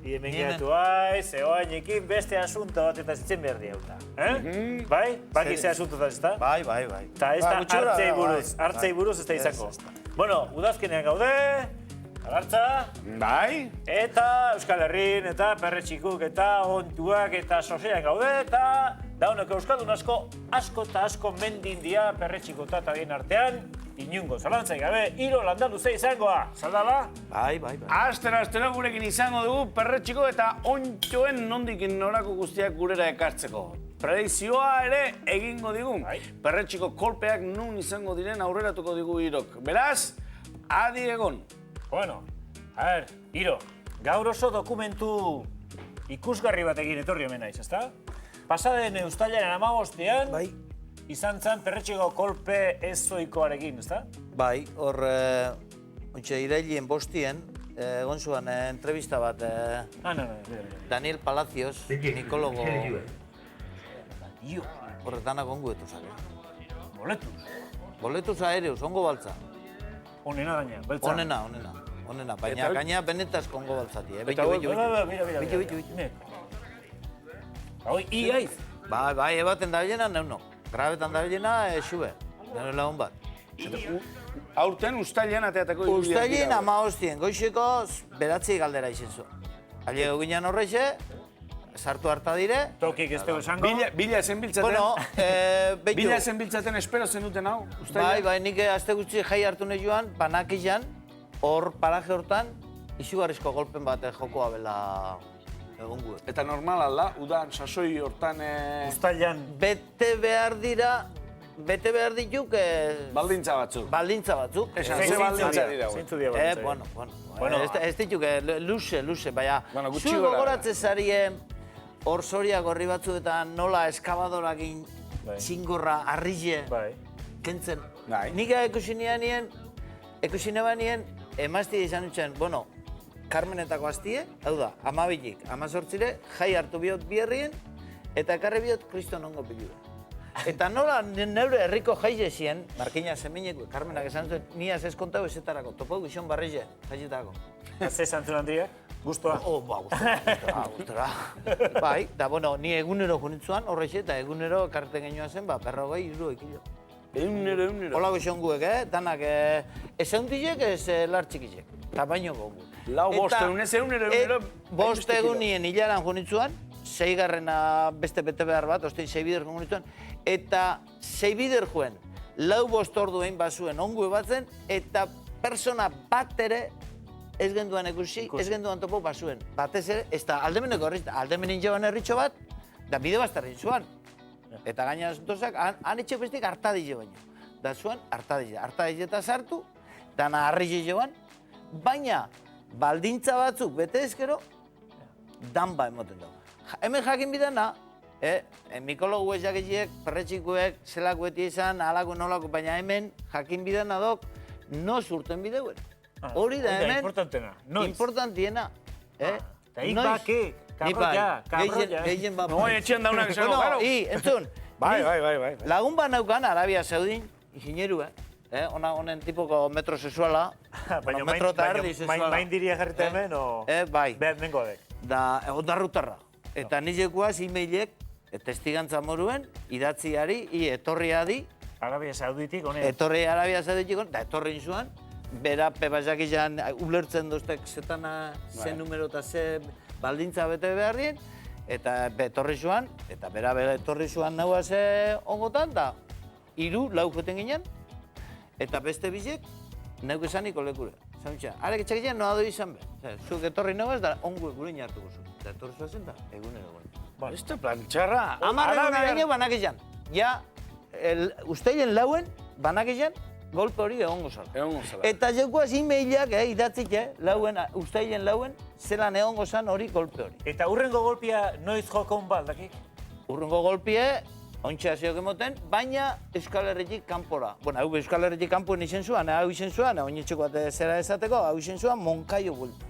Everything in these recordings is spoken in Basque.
Hemen geratu haiz, egoainekin beste asunto bat eta zitzen behar diauta. Bai? Baki ze asunto da ez da? Bai. Eta ez da hartzei buruz ez da izango. Bueno, udazkenean gaude, agartza. Bai. Eta Euskal Herrin, eta perretxikuk, eta ontuak, eta sosean gaude, eta dauneko Euskaldun asko eta asko mendin dia perretxikota eta bien artean, inungo zalantzai gabe, hiro landaluze izangoa, zaldala? Bai. Astero gurekin izango dugu perretxiko eta ontxoen nondik norako guztiak gurera ekartzeko. Predizioa ere egingo digu. Perretxiko kolpeak nun izango diren aurreratuko digu hirok. Beraz, adi egon. Bueno, Hiro, gaur oso dokumentu ikusgarri batekin etorri hemen naiz, ezta? Pasaden uztailaren 15ean, izan zen perretxiko kolpe ezoikoarekin, ezta? Bai, hor, irailien bostien, egon zuen entrevista bat, Daniel Palacios, nikologo, horretanak ongu etuzak. Boletuz aereus, ongo baltza. Onena gaina, beltza. Onena, baina gaina benetazko ongo baltzati, Mira. Hoi, iaiz. Bai, ebaten dabilena, neuno. Grabetan dabilena, xube, nire lagun bat. Aurten ustailean ateatako irudiak dira. Ustailean 15, goizeko beratzi galdera izen zu. Aile ginen horreixe, sartu harta dire. Tokik ez dugu esango. Bila esen biltzaten. Bueno, Bila esen biltzaten espero zen duten hau, ustailean. Bai, nik azte gutxi jai hartu nahi joan, banakizan, hor paraje hortan, izugarrizko golpen bat jokoa bela egon gu. Eta normal alda, udan, sasoi hortan... Uztailean. Bete behar dituk... Baldintza batzuk. Esan, ze baldintza dira. Zeintzu dira baldintza. Bueno, ez dituk, luze, baina... Gutxi Zu gora. gogoratzen zarien hor zoria gorri batzuetan nola eskabadorakin txingorra, arrile, kentzen. Nik ekusi nebanien, emazti izan dutxen, bueno, Carmenetako aztie, hau da, 12-ik, 18-ire, jai hartu bihot biherrien, eta ekarri bihot kriston ongo pilu. Eta nola neure herriko jaize zien, Markina Zemineko, Carmenak esan zuen, niaz ez kontau ezetarako, topau gizon barrize, jaizetako. Ze zantzun Andria? Guztua? Gustora. Bai, eta bueno, ni egunero junitzuan, horreixe, eta egunero karten genioa zen, 40 kilo. Egunero. Hola gizon guek, danak, ez euntilek, ez lartxikizek, tabaino gogu. Lau bostegunez, egunero. Bostegunien hilaran junitzuan, 6garrena beste bete behar bat, ostein 6 bider junitzuan, eta 6 bider juen, lau bostordu egin bazuen ongu batzen, eta persona bat ere ez genduan ikusi, ez genduan topo bazuen. Batez ere, ez da aldemeneko horrizta, aldemenen joan herritxo bat, da bide bastarrin zuan. Eta gaina asuntosak, han etxe bestik hartadize baino. Da zuan, hartadize eta sartu, dana harrize joan, baina baldintza batzuk bete ezkero, danba emoten dago. Hemen jakin bidana, mikologu ez jakitziek, perretxikuek, zelakueti izan, alako nolako, baina hemen jakin bidana dok, noz urten bideuen. Hori da hemen, importantiena. Eta ik baki, kabroia. Gehien bat. No, etxean daunak esango, claro. Entzun, Bai. lagun bat naukan Arabia Saudin, ingenieru, honen tipoko metro sexuala, metro eta erdi sexuala. Main diria jarrita hemen, o... Bai. Bengo dek. Da, egotarrutarra. Eta nizekoaz e-mailek, testigantza moruen, idatziari, etorria di. Arabia Sauditik, honen. Etorri Arabia Sauditik, da etorri inzuan. Bera, pebazak izan, ulertzen doztek zetana, ze numero eta ze baldintza bete behar dien. Eta etorri zuan, eta bera etorri zuan nagoa ze ongotan, da 3-4 joten ginen. Eta beste bizek, neuk esaniko lekure. Zamutxea, arek etxakitzean noa doi izan behar. Zuk etorri nagoaz, da ongu gurein hartuko zu. Eta etorri zuazen da, egunero. Ez da plan txarra. Amarren gaino banak izan. Ja, usteilen lauen, banak izan, golpe hori egongo zala. Eta jokoaz e-mailak idatzik, usteilen lauen, zelan egongo zan hori golpe hori. Eta urrengo golpia noiz jokon baldakik? Urrengo golpie, ontsa ziok emoten, baina Euskal Herritik kanpora. Bueno, hau Euskal Herritik kanpoen izen zuan, oinetxeko bat zera esateko, hau izen zuan Monkaio bultan.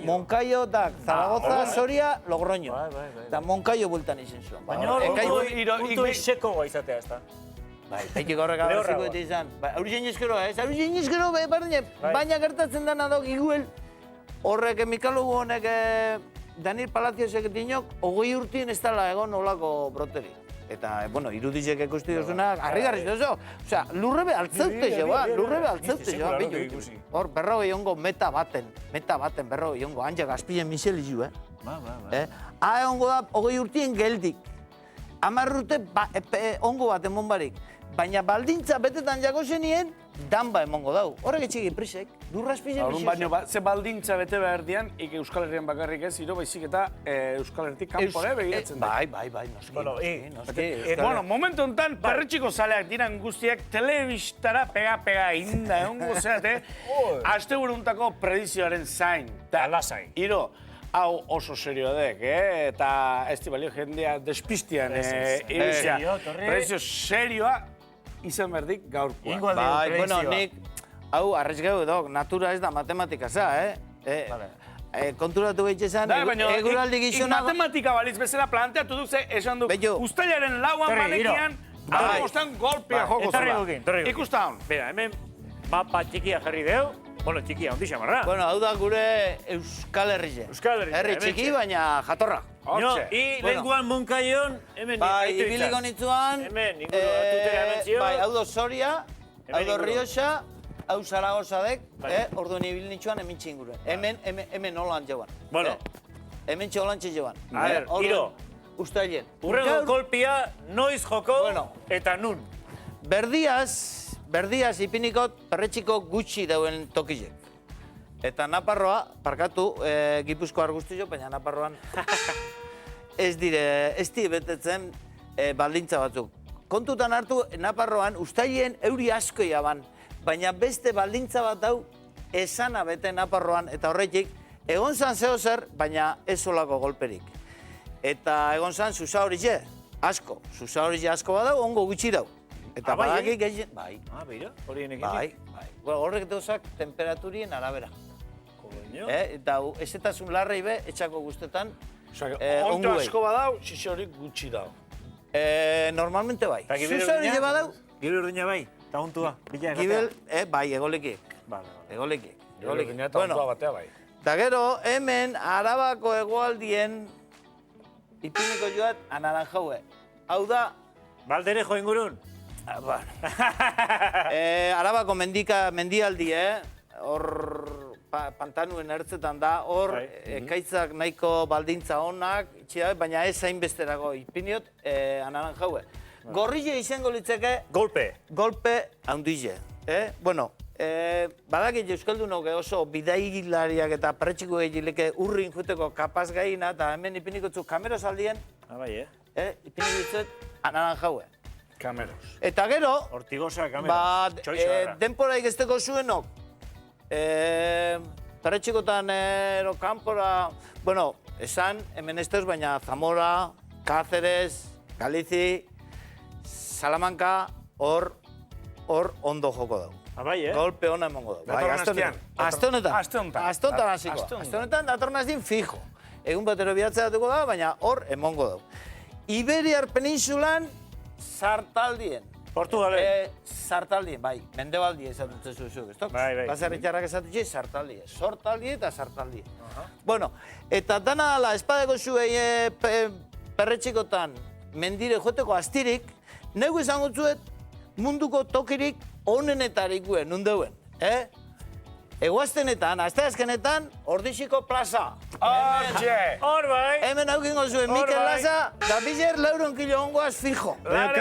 Monkaio da Zaragoza, Soria, Logroño. Eta Monkaio bultan izen zuan. Baina puntu iseko goa izatea, ez da? Bai, haitik horrek abertziko eta izan. Aurien ezkero, baina gertatzen dena dok iguel horrek mikalogu honek Daniel Palaciosek dinok, 20 urtien ez dela egon olako broterik. Eta, bueno, irudizek ikusti duzuna, harrigarri duzu. Osea, lurrebe altzeute joan, lurrebe altzeute joan. Hor, berrogei ongo meta baten, berrogei ongo, handiak azpien miseli zu, ongo da, 20 urtien geldik. 10 urte ongo bat emon barik. Baina baldintza betetan jako zenien, danba emongo dau. Horrek etxegi prisek, lurraspien Horun baino, ze baldintza bete behar dian, Euskal Herrian bakarrik ez, iro baizik eta Euskal Herritik kanpore begiratzen da. Bai, noski. Bueno, momentu honetan, perretxiko zaleak diran guztiak telebistara pega inda, egongo zeate, aste buruntako predizioaren zain. Alasai. Iro, hau oso serio dek, eta ez di balio jendea despistian irusia. Predizio serioa izan berdik gaurkoa. Ingo aldi Bai, bueno, predizioa. nik, hau, arrezgeu dok, natura ez da matematika za, konturatu gaitxezan, eguraldi gizonago... Matematika balitz bezala planteatu duk ze, esan du, Bello. uztailaren lauan banekian, bostan golpea joko zela. Ikusta hon. Bera, hemen mapa txikia jarri deu. Bueno, txikia, ondi xamarra. Bueno, hau da gure Euskal Herrize. Euskal Herrize, Herri hementxe. txiki, baina jatorra. No, i lenguan munkaion, hemen Bai, ibiliko nitzuan, Hemen, inguru atutera hemen zion. bai, hau do Soria, hau do inguru. Rioxa, hau Zaragozadek, Bai. orduan ibil nitzuan hemen txingure. Hemen holan jauan. Bueno. Hemen txolan txeuan. A ver, Iro. Uztailien. Urrengo kolpia, noiz joko Bueno. eta nun. Berdiaz ipinikot perretxiko gutxi dauen tokizek. Eta Naparroa, parkatu, Gipuzkoar guztio, baina Naparroan ez di betetzen baldintza batzuk. Kontutan hartu, Naparroan uztailien euri asko jaban, baina beste baldintza bat dau esana bete Naparroan, eta horretik, egon zan zeo zer, baina ez olako golperik. Eta egon zan zuza horize, asko. Zuza horize asko badau, ongo gutxi dau. Eta bai, badakik gehien... Bai. Beira, horien ekin. Bai. Horrek dauzak temperaturien arabera. Eta ezetasun larrei be, etxako guztetan, Onto asko badau, xixorik gutxi dau. Normalmente bai. Zuza horize badau? Gibel urdina bai, eta ontua. Gibel, bai, egoleki. Egoleki. Bueno, batea bai. eta gero, hemen Arabako hegoaldien ipiniko joat anaranjaue. Hau da, Baldere jo ingurun? Arabako mendialdi, hor pantanuen ertzetan da, hor ekaitzak nahiko baldintza honak, baina ez hainbesterako ipiniot anaranjaue. Gorrile izango litzeke... Golpe handize. Bueno, badakit euskaldunok oso bidailariak eta perretxiko egileke urrin juteko kapaz gaina, eta hemen ipinikotzuk kameros aldien, ipinikotzuk anaranjaue. Kameros. Eta gero, Hortigosa, kameros. denporaik esteko zuenok, perretxikotan kanpora, bueno, esan, hemen ez deuz, baina Zamora, Cáceres, Galizi, Salamanca, hor ondo joko dugu. Golpe hona emongo dugu. Aste honetan datorren hastin fijo. Egun batero bihatzea datuko da, baina hor emongo dugu. Iberiar peninsulan, Sartaldien. Portugalen. Sartaldien, bai. Mendebaldi esatutzen zuzuk, ez tok? Bai. Baserritxarrak esatutxe, Sartaldien. Sortaldien eta Sartaldien. Bueno, eta dana ala, espadeko zuei perretxikotan mendire joteko astirik, negu esango zuet munduko tokirik onenetarikuen, nundeuen. Egoaztenetan, asteazkenetan, Ordiziko plaza. Hor bai. Hemen haukingo zuen Mikel Laza, da bizer leuron kilo ongoaz fijo. Baina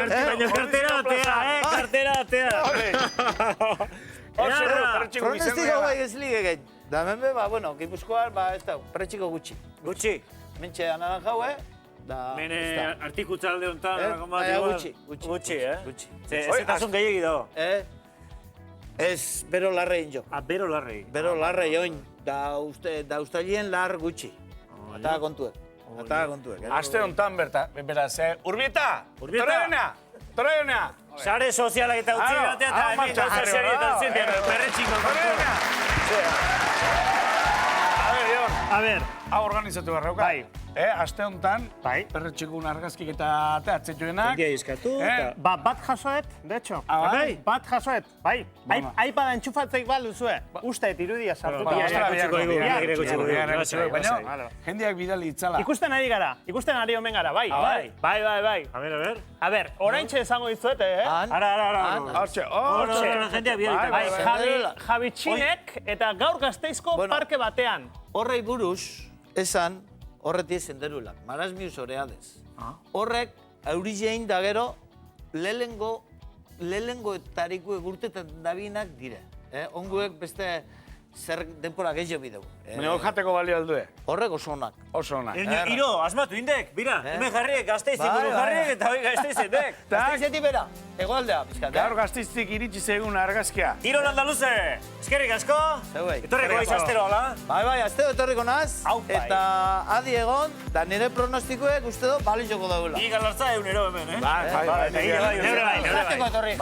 kartera atea, kartera atea. Pronostiko bai ez ligegen. Da menbe, bueno, Gipuzkoar, ez da, perretxiko gutxi. Gutxi. Mentxe anaranjau, Mene artikutza alde honetan. Gutxi. Gutxi, Ez etazun gehiagi dago. Ez, bero larrein jo. Bero larrei. Bero larrei oin, da ustalien lar gutxi. Eta kontuek. Aste honetan beraz, Urbieta! Torreona! Sare sozialak eta utzi batea eta hemen gauza serietan zinten, perretxiko. A ver, Ion. A ver. Hau organizatu barrauka. Bai. aste honetan, Bai. perretxikun argazkik eta ateatzetuenak. Jendia izkatu, Eh, eta... Bat jasoet, de hecho. bai? Bat jasoet, bai. Bueno. Aipada entxufatzeik baluzue. Usteet irudia sartu. Bueno, dira. Baina, jendeak bidali itzala. Ikusten ari gara, ikusten ari omen gara, bai. bai. Bai. A ver. A ber, oraintxe esango dizuete, Han, Ara. Hortxe, Jendia bidali. Bai, Bai. Javi Txinek eta gaur Gasteizko Bueno. parke batean. horrei buruz, esan, horretik zenderulak, Marasmius oreades. Horrek, eurizein da gero, lehengoetariko egurtetan dabinak dire. Onguek beste zer denpora gehiago bideu. baina hor jateko balio aldue. Horrek oso onak. Oso ona. Iro, asmatu indek, bira. Hemen jarriek, Gasteizik buru jarriek, eta hoi Gasteizendek. Gasteizetik bera, egoaldea, pizkat. Gaur Gasteiztik iritsi zaigun argazkia. Tiro Landaluze, eskerrik asko. Zeuei. Etorreko izastero, ala? Bai, azteo etorriko naz, Aupa, eta adi egon, da nire pronostikoek uste du balizoko daula. Igan lartza egunero hemen, eh? Bai. Neure bai. Jateko etorri.